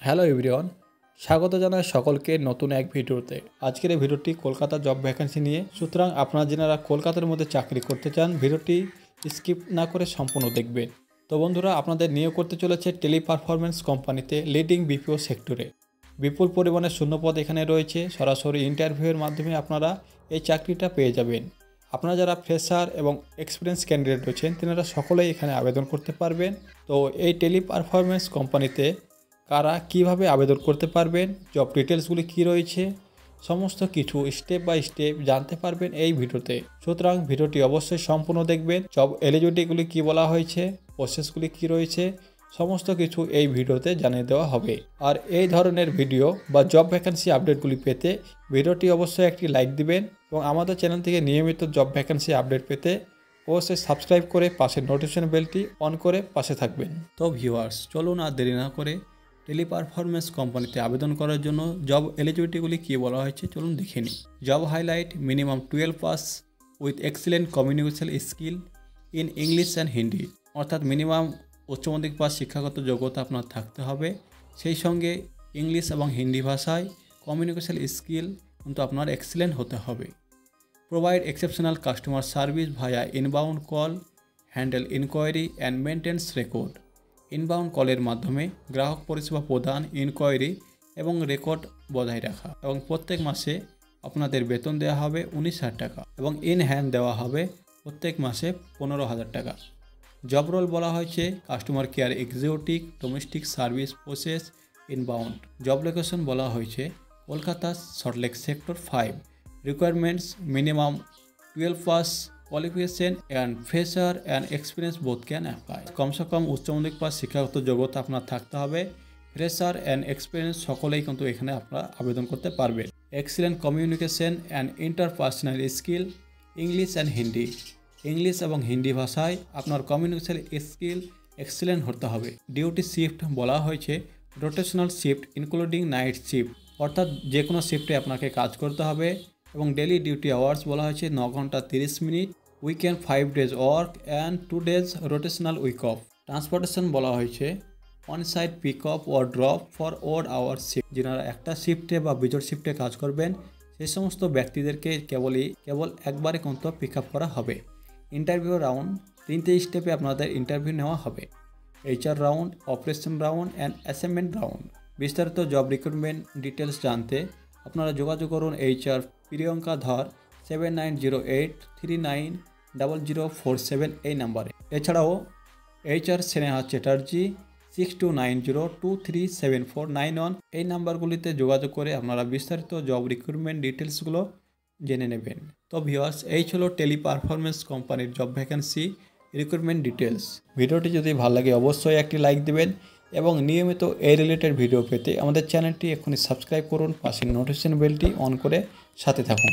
Hello everyone, স্বাগত জানাই সকলকে নতুন এক ভিডিওতে। আজকের এই ভিডিওটি কলকাতা জব ভ্যাকেন্সি নিয়ে। সুতরাং আপনারা যারা কলকাতার মধ্যে চাকরি করতে চান, ভিডিওটি স্কিপ না করে সম্পূর্ণ দেখবেন। তো বন্ধুরা, আপনাদের নিয়োগ করতে চলেছে টেলি পারফরমেন্স কোম্পানিতে লিডিং বিপিও সেক্টরে। বিপুল পরিমাণে শূন্যপদ এখানে রয়েছে। সরাসরি ইন্টারভিউয়ের মাধ্যমে আপনারা এই চাকরিটা পেয়ে যাবেন। আপনারা যারা ফ্রেশার এবং এক্সপিরিয়েন্স ক্যান্ডিডেট রয়েছেন, তেনারা সকলেই এখানে আবেদন করতে পারবেন। তো এই টেলি পারফরমেন্স কোম্পানিতে কারা কিভাবে আবেদন করতে পারবেন, জব ডিটেলসগুলি কী রয়েছে, সমস্ত কিছু স্টেপ বাই স্টেপ জানতে পারবেন এই ভিডিওতে। সুতরাং ভিডিওটি অবশ্যই সম্পূর্ণ দেখবেন। জব এলিজিবিলিটিগুলি কী বলা হয়েছে, প্রসেসগুলি কী রয়েছে, সমস্ত কিছু এই ভিডিওতে জানিয়ে দেওয়া হবে। আর এই ধরনের ভিডিও বা জব ভ্যাকেন্সি আপডেটগুলি পেতে ভিডিওটি অবশ্যই একটি লাইক দিবেন এবং আমাদের চ্যানেল থেকে নিয়মিত জব ভ্যাকেন্সি আপডেট পেতে অবশ্যই সাবস্ক্রাইব করে পাশের নোটিফিকেশন বেলটি অন করে পাশে থাকবেন। তো ভিউয়ার্স, চলুন আর দেরি না করে টেলি পারফরমেন্স কোম্পানিতে আবেদন করার জন্য জব এলিজিবিলিটিগুলি কী বলা হয়েছে চলুন দেখে নিই। Job highlight: minimum 12 pass with excellent communication skill in English and Hindi. অর্থাৎ মিনিমাম উচ্চ মাধ্যমিক পাস শিক্ষাগত যোগ্যতা আপনার থাকতে হবে, সেই সঙ্গে ইংলিশ এবং হিন্দি ভাষায় কমিউনিকেশন স্কিল কিন্তু আপনার এক্সিলেন্ট হতে হবে। Provide exceptional customer service via inbound call, handle inquiry and maintains record. Inbound কলের মাধ্যমে গ্রাহক পরিষেবা প্রদান, ইনকোয়ারি এবং রেকর্ড বজায় রাখা, এবং প্রত্যেক মাসে আপনাদের বেতন দেওয়া হবে 19,000 টাকা এবং ইন হ্যান্ড দেওয়া হবে প্রত্যেক মাসে 15,000 টাকা। জব রোল বলা হয়েছে customer care executive, domestic service process, inbound. Job location বলা হয়েছে Kolkata Salt Lake sector 5। Requirements: minimum 12 pass qualification and fresher and experience both can apply. কমসে কম উচ্চ মাধ্যমিক পাস শিক্ষাগত যোগ্যতা আপনার থাকতে হবে। ফ্রেশার অ্যান্ড এক্সপিরিয়েন্স সকলেই কিন্তু এখানে আপনারা আবেদন করতে পারবেন। Excellent communication and interpersonal skill English and Hindi. English এবং হিন্দি ভাষায় আপনার কমিউনিকেশন স্কিল এক্সিলেন্ট হতে হবে। ডিউটি শিফট বলা হয়েছে rotational shift including night shift, অর্থাৎ যে কোনো শিফটে আপনাকে কাজ করতে হবে। এবং ডেলি ডিউটি আওয়ার্স বলা হয়েছে 9 ঘন্টা 30 মিনিট, weekend 5 days work and 2 days rotational week off. Transportation বলা হয়েছে on site pick up or drop for odd hour shift. যারা একটা শিফটে বা বিজোড় শিফটে কাজ করবেন সেই সমস্ত ব্যক্তিদেরকে কেবল একবারে কিন্তু পিক আপ করা হবে। ইন্টারভিউ রাউন্ড: 3টে স্টেপে আপনাদের ইন্টারভিউ নেওয়া হবে। HR round, operation round and assignment round. বিস্তারিত জব রিক্রুটমেন্ট ডিটেলস জানতে আপনারা যোগাযোগ করুন HR প্রিয়ঙ্কা ধর 7908390047 এই নাম্বারে। এছাড়াও HR স্নেহা চ্যাটার্জি 6290237491 এই নাম্বারগুলিতে যোগাযোগ করে আপনারা বিস্তারিত জব রিক্রুটমেন্ট ডিটেলসগুলো জেনে নেবেন। তো ভিউয়ার্স, এই ছিল টেলি পারফরমেন্স কোম্পানির জব ভ্যাকেন্সি রিক্রুটমেন্ট ডিটেলস। ভিডিওটি যদি ভালো লাগে অবশ্যই একটি লাইক দেবেন এবং নিয়মিত এই রিলেটেড ভিডিও পেতে আমাদের চ্যানেলটি এখনই সাবস্ক্রাইব করুন, পাশের নোটিফিকেশন বেলটি অন করে সাথে থাকুন।